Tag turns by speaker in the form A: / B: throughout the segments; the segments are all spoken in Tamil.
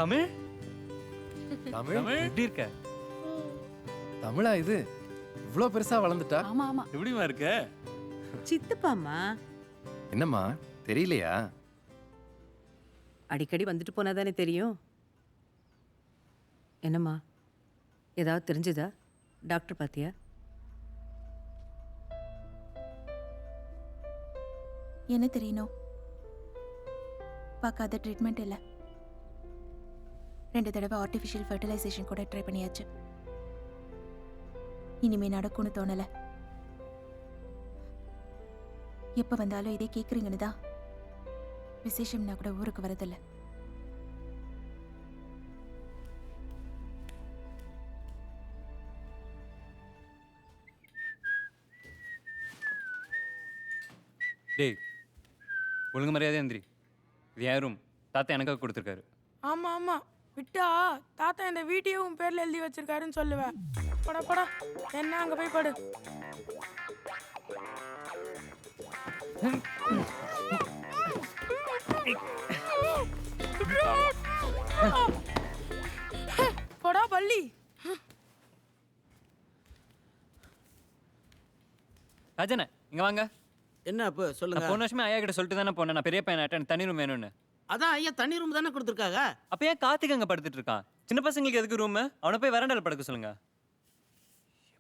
A: தமிழ்
B: தமிழ்
A: எப்படி இருக்க?
B: தமிழா இது இவ்ளோ பெருசா வளர்ந்துட்டா?
C: ஆமா ஆமா.
A: எப்படிமா இருக்க?
D: சித்துப்பாம்மா.
B: என்னம்மா தெரியலையா?
D: அடிக்கடி வந்துட்டு போனா தானே தெரியும். என்னம்மா ஏதாவது தெரிஞ்சுதா? டாக்டர் பாத்தியா?
E: என்ன தெரியணும்? பார்க்காத ட்ரீட்மெண்ட் இல்லை. 2 தடவை ஆர்டிஃபிஷியல் ஃபர்டிலைசேஷன் கூட ட்ரை பண்ணியாச்சு. இனிமே நடக்கும்னு தோணல. எப்ப வந்தாலும் இதே கேக்குறீங்கன்னு தான் விசேஷம்னா கூட ஊருக்கு வரதில்ல.
A: டேய் ஒழுங்கு மரியாதை எந்திரி. இது என் ரூம். தாத்தா எனக்காக கொடுத்துருக்காரு.
F: ஆமா ஆமா விட்டா தாத்தா இந்த வீட்டையும் உன் பேர்ல எழுதி வச்சிருக்காருன்னு சொல்லுவேன். படா படா என்ன அங்க போய் படு. படா பள்ளி.
A: ராஜனே இங்க வாங்க.
G: என்ன அப்போ சொல்லுங்க.
A: நான் போன வருஷமே ஐயா கிட்ட சொல்லிட்டு தானே போனேன், நான் பெரிய பையன் எனக்கு தனி ரூம் வேணும்னு.
G: அதான் ஐயா தண்ணி ரூம் தானே கொடுத்துருக்காங்க.
A: அப்ப ஏன் கார்த்திக் அங்க படுத்துட்டு இருக்கான்? சின்ன பசங்களுக்கு எதுக்கு ரூம்? அவனை போய் வராண்டால படுக்க சொல்லுங்க.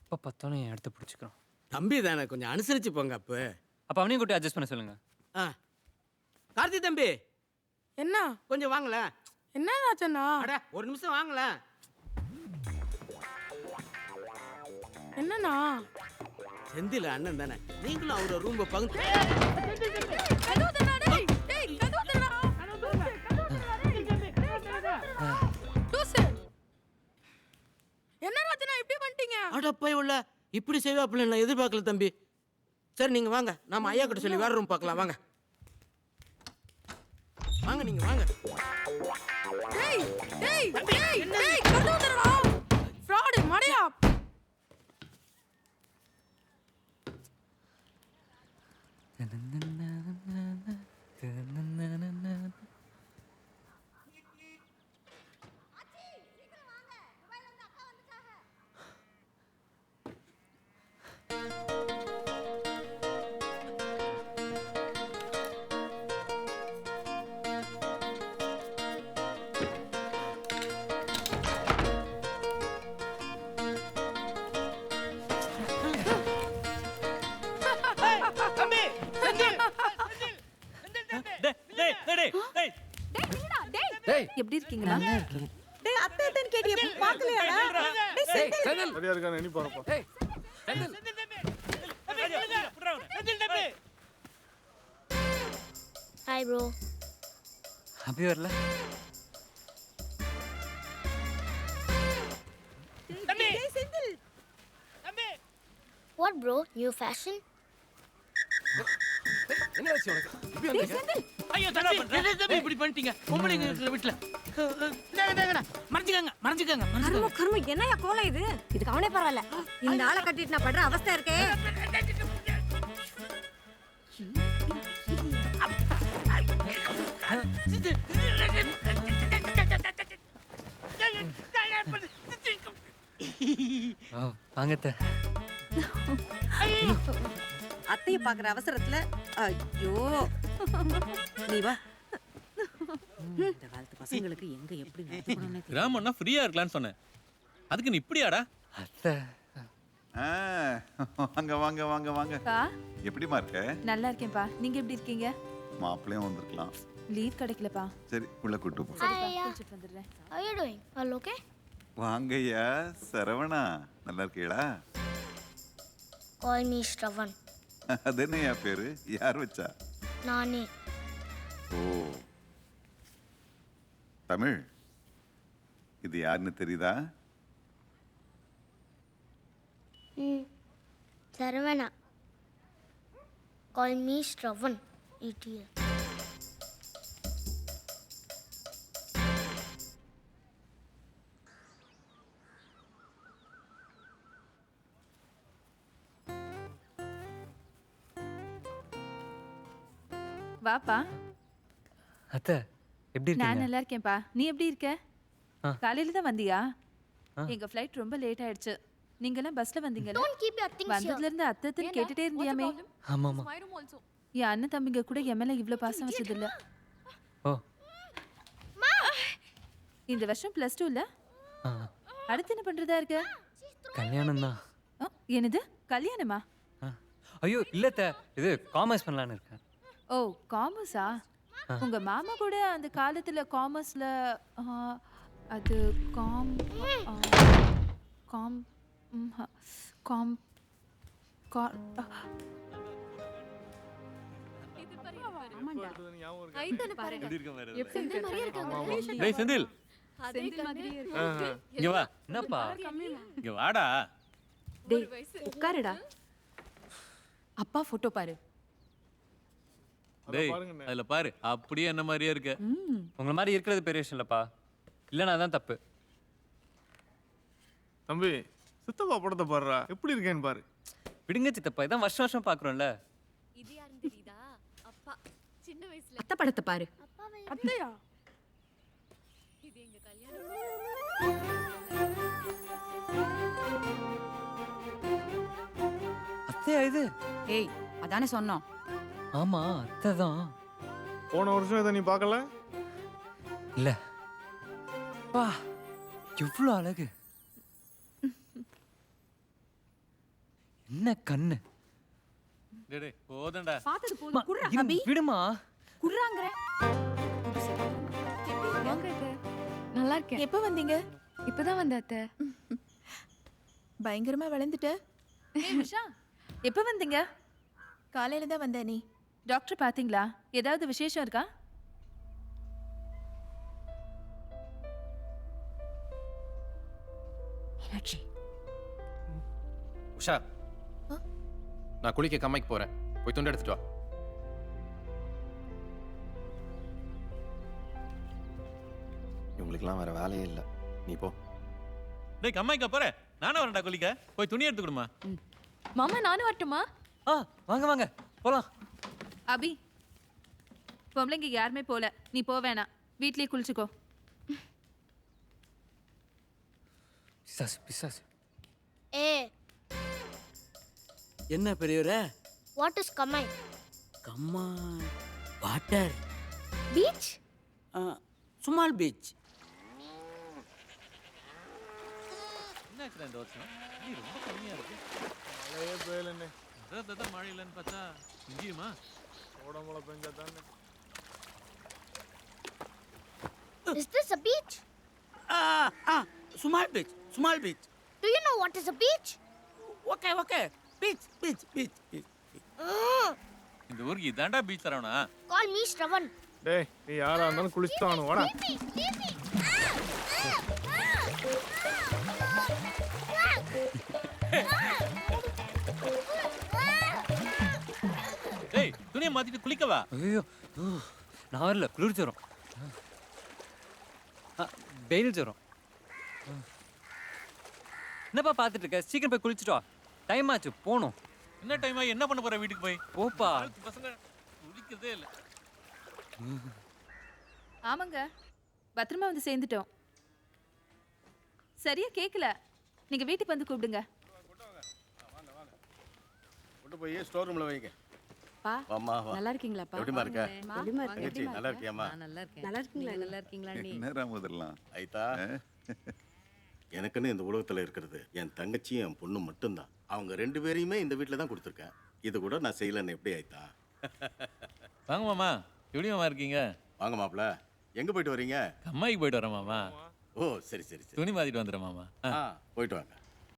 A: எப்ப பார்த்தாலும் என் இடத்த பிடிச்சிக்கிறான்.
G: தம்பி தானே, கொஞ்சம் அனுசரிச்சு போங்க அப்போ.
A: அப்ப அவனையும் கூட்டி அட்ஜஸ்ட் பண்ண சொல்லுங்க.
G: ஆ கார்த்தி தம்பி
F: என்ன
G: கொஞ்சம் வாங்களேன்.
F: என்ன ராஜண்ணா?
G: அட ஒரு நிமிஷம் வாங்களேன்.
F: என்னண்ணா?
G: செந்தில் அண்ணன் தானே, நீங்களும் அவரோட ரூம் பங்கு.
F: என்ன ராஜண்ணா இப்படி பண்ணிட்டீங்க?
G: அட போய் உள்ள இப்படி செய்வாப்புல நான் எதிர்பார்க்கல தம்பி. சரி நீங்க வாங்க, நாம ஐயா கிட்ட சொல்லி வேற ரூம் பார்க்கலாம். வாங்க வாங்க நீங்க வாங்க.
F: டேய் டேய் டேய் டேய் கதவு திறடா. ஃப்ராட் மடையா.
B: டேய்
C: எப்படி இருக்கீங்களா?
D: நல்லா இருக்கேன்.
H: டேய் அத்தை அத்தைன்னு கேட்டியே பார்க்கலையாடா? டேய்
B: டேய் செந்தில்
I: சரியா இருக்கானே நீ போறப்ப.
B: டேய் செந்தில்
J: ஹாய் ப்ரோ.
A: அப்படி வரல.
H: டேய் Senthil.
J: What bro, new fashion?
B: என்ன ஆச்சு உனக்கு? இப்படி வந்தீங்க?
G: ஐயோ தம்பி இப்படி பண்ணிட்டீங்க. பொம்பளைங்க இருக்கிற வீட்டுல மறைஞ்சுக்காங்க மறைஞ்சுக்காங்க.
C: கர்ம கர்ம என்னையா கோலம் இது? இதுக்கு அவனே பரவாயில்ல. இந்த ஆளை கட்டிட்டு நான் படுற அவஸ்தை இருக்கே.
A: வாங்கத்த.
D: அத்தைய பாக்குற அவசரத்துல ஐயோ நீ வா. இந்த காலத்து பசங்களுக்கு எங்க எப்படி நடந்துக்கணும்னு தெரியல.
K: கிராமம்னா ஃப்ரீயா இருக்கலாம்னு சொன்னேன். அதுக்கு நீ இப்படியாடா?
A: அத்தை
L: வாங்க வாங்க வாங்க வாங்க. எப்படிமா இருக்க?
C: நல்லா இருக்கேன்ப்பா. நீங்க எப்படி இருக்கீங்க?
L: மாப்பிள்ளையும் வந்திருக்கலாம்.
C: லீவ் கிடைக்கலப்பா.
L: சரி உள்ள கூட்டு போ.
J: ஹாய் ஐயா.
C: குளிச்சிட்டு வந்துடுறேன்.
J: How you doing? All okay?
L: வாங்கய்யா சரவணா, நல்லா இருக்கீங்களா?
J: Call me Shravan.
L: அது என்னய்யா பேரு? யார் வச்சா?
J: நானே.
L: ஓ தமிழ், இது யாருன்னு தெரியுதா?
J: Saravana. Call me Shravan. Idiot.
C: வாப்பா.
A: அத்தை எப்படி
C: நான்
A: இருக்கீங்க?
C: நல்லா இருக்கேன்ப்பா. நீ எப்படி இருக்க?
E: காலையில தான் வந்தியா? எங்க ஃப்ளைட் ரொம்ப லேட் ஆயிடுச்சு. நீங்க எல்லாம் பஸ்ல வந்தீங்கல்ல?
J: Don't keep your things here.
E: வந்ததுல இருந்து அத்தன்னு கேட்டுட்டே இருந்தியாமே.
A: ஆமாமா.
E: என் அண்ணன் தம்பிங்க கூட என் மேல இவ்ளோ பாசம் வச்சது இல்ல.
A: ஓ.
E: இந்த வருஷம் +2 இல்ல?
A: ஆ.
E: அடுத்து என்ன பண்றதா இருக்க?
A: கல்யாணம் தான்.
E: என்னது கல்யாணமா?
A: ஐயோ இல்லத்த, இது காமர்ஸ் பண்ணலான்னு இருக்கேன்.
E: ஓ காமர்ஸா? உங்க மாமா கூட அந்த காலத்துல காமர்ஸ்ல அது காம் காம் காம் கா-
K: டேய் செந்தில் இங்க வா.
A: என்னப்பா?
K: இங்க வாடா.
E: டேய் உட்காருடா. அப்பா போட்டோ பாரு.
K: டேய் அதுல பாரு, அப்படியே என்ன மாதிரியே இருக்க.
A: உங்களை மாதிரி இருக்கிறது பெரிய விஷயம் இல்லப்பா. இல்லைன்னா அதான் தப்பு.
I: தம்பி சித்தப்பா படத்தை பாடுறா, எப்படி இருக்கேன்னு பாரு.
A: விடுங்க சித்தப்பா, இதான் வருஷம் வருஷம் பார்க்குறோம்ல.
J: இது யாருன்னு தெரியுதா? அப்பா சின்ன வயசுல.
C: அத்தை படத்தை பாரு.
F: அத்தையா?
J: இது எங்க கல்யாணம்.
A: அத்தையா இது?
C: ஏய் அதானே சொன்னோம்.
A: ஆமா அத்தை தான்.
I: போன வருஷம் இதை நீ பார்க்கல?
A: இல்ல. வா எவ்வளோ அழகு. என்ன கண்ணு.
K: டேய் டேய் போதண்டா.
C: பார்த்தது
A: அம்மா,
C: போதும். குர்ரா
A: இரு,
C: அபி.
A: விடுமா.
C: குர்ராங்கற.
E: நல்லா இருக்கேன். எப்போ வந்தீங்க?
H: இப்பதான் வந்த அத்தை.
E: பயங்கரமா வளர்ந்துட்ட. ஏய் உஷா, எப்போ வந்தீங்க? காலையில தான் வந்த. நீ டாக்டர் பாத்தீங்களா? ஏதாவது விசேஷம் இருக்கா?
C: மீனாட்சி.
B: உஷா, நான் குளிக்க கம்மைக்கு போறேன். போய் துண்டு எடுத்துட்டு வா. இவங்களுக்கெல்லாம் வேற வேலையே இல்லை. நீ போ.
K: டேய் கம்மாய்க்கா போற? நானும் வரேன்டா குளிக்க. போய் துணி எடுத்து கொடுமா.
H: மாமா நானும் வரட்டுமா?
A: வாங்க வாங்க போலாம்.
E: அபி, பொம்பளைங்க யாருமே போல. நீ போ வேணாம். வீட்லயே குளிச்சுக்கோ.
A: பிசாசு பிசாசு.
J: ஏய்,
G: என்ன பெரியவரே?
J: what is kamai?
G: கம்மா வாட்டர்
J: Beach?
G: Small beach.
K: என்னாச்சுடா இந்த வருஷம்? நீ ரொம்ப கம்மியா இருக்கு.
I: மழையே பெய்யலண்ணே.
K: அதான் மழை இல்லைன்னு பார்த்தா இங்கேயுமா?
I: உடம்புல பெஞ்சா தானே.
J: Is this a beach?
G: Small beach, small beach.
J: Do you know what is a beach?
G: Okay okay. Beach beach beach beach.
K: இந்த ஊருக்கு இதாண்டா பீச் தரவனா?
J: Call me Shravan.
I: டேய் நீ யாரா இருந்தாலும் குளிச்சுட்டானு வாடா.
K: டேய் துணியை மாத்திட்டு குளிக்கவா?
A: ஐயோ நான் வரல, குளிர் ஜுரம். வெயில் ஜுரம். என்னப்பா பார்த்துட்டு இருக்க? சீக்கிரம் போய் குளிச்சுட்டு வா. டைம் ஆச்சு, போகணும்.
K: என்ன டைம் ஆகி என்ன பண்ண போற வீட்டுக்கு போய்?
A: போப்பா.
K: பசங்க குளிக்கிறதே இல்லை.
E: ஆமாங்க, பத்திரமா வந்து சேர்ந்துட்டோம். சரியா கேட்கல. நீங்க வீட்டுக்கு வந்து கூப்பிடுங்க.
I: கொண்டு போய் ஸ்டோர் ரூம்ல வைங்க.
C: பா
I: வாமா வா.
C: நல்லா இருக்கீங்களாப்பா?
I: எப்படிமா இருக்க?
C: எப்படிமா இருக்க?
I: தங்கச்சி நல்லா இருக்கியாமா?
D: நல்லா இருக்கேன்.
C: நல்லா இருக்கீங்களா? நல்லா இருக்கீங்களா நீ?
L: என்ன ராமதெல்லாம்
M: ஐதா, எனக்குன்னு இந்த உலகத்தில் இருக்கிறது என் தங்கச்சியும் என் பொண்ணு மட்டும்தான். அவங்க 2 பேரையுமே இந்த வீட்டில் தான் கொடுத்துருக்கேன். இது கூட நான் செய்யலன்னு எப்படி ஆயிட்டா?
K: வாங்க மாமா, எப்படி மாமா இருக்கீங்க?
M: வாங்க மாப்பிள்ள, எங்கே போயிட்டு வரீங்க?
K: அம்மாய்க்கு போயிட்டு வரேன் மாமா.
M: ஓ சரி சரி சரி.
K: துணி மாத்திட்டு வந்துடுறேன் மாமா.
M: போயிட்டு வாங்க.